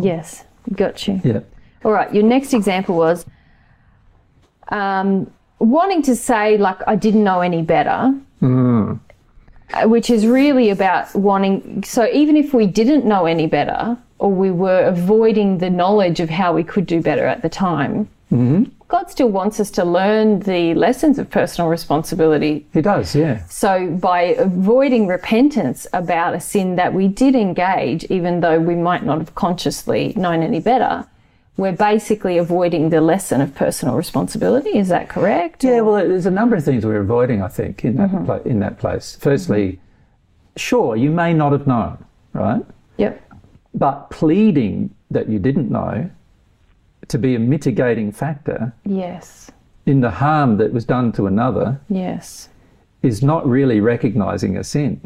Yes, got you. Yeah. All right, your next example was wanting to say, like, I didn't know any better, which is really about wanting, so even if we didn't know any better or we were avoiding the knowledge of how we could do better at the time, God still wants us to learn the lessons of personal responsibility. He does, yeah. So by avoiding repentance about a sin that we did engage, even though we might not have consciously known any better, we're basically avoiding the lesson of personal responsibility. Is that correct? Yeah, well, there's a number of things we're avoiding, I think, in that, in that place. Firstly, sure, you may not have known, right? Yep. But pleading that you didn't know to be a mitigating factor Yes. in the harm that was done to another Yes. is not really recognising a sin.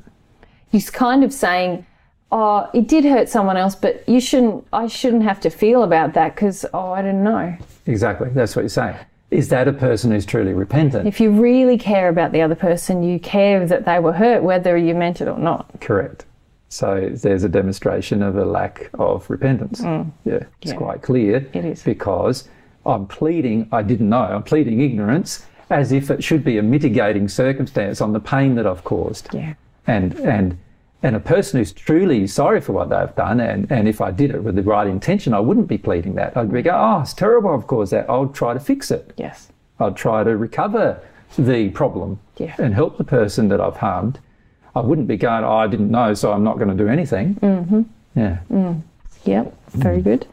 He's kind of saying, oh, it did hurt someone else, but I shouldn't have to feel about that because, I didn't know. Exactly, that's what you're saying. Is that a person who's truly repentant? If you really care about the other person, you care that they were hurt, whether you meant it or not. Correct. So there's a demonstration of a lack of repentance. Yeah, it's quite clear. It is. Because I'm pleading, I didn't know, I'm pleading ignorance as if it should be a mitigating circumstance on the pain that I've caused. Yeah. And a person who's truly sorry for what they've done, and if I did it with the right intention, I wouldn't be pleading that. I'd be going, oh, it's terrible I've caused that. I'll try to fix it. Yes. I'll try to recover the problem and help the person that I've harmed. I wouldn't be going, oh, I didn't know, so I'm not going to do anything. Yeah. Yep, very good.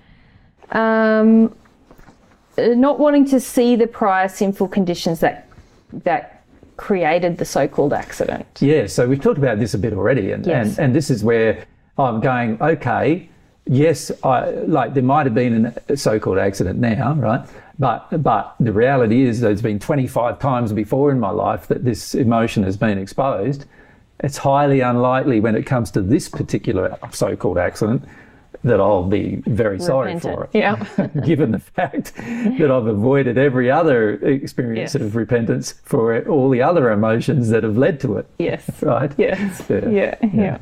Not wanting to see the prior sinful conditions that created the so-called accident. Yeah, so we've talked about this a bit already, and this is where I'm going, okay, yes, there might have been a so-called accident now, right? But the reality is there's been 25 times before in my life that this emotion has been exposed. It's highly unlikely when it comes to this particular so-called accident that I'll be very sorry for it. Yeah. Given the fact that I've avoided every other experience of repentance for all the other emotions that have led to it. Yes. Right? Yes. Yeah. Yeah.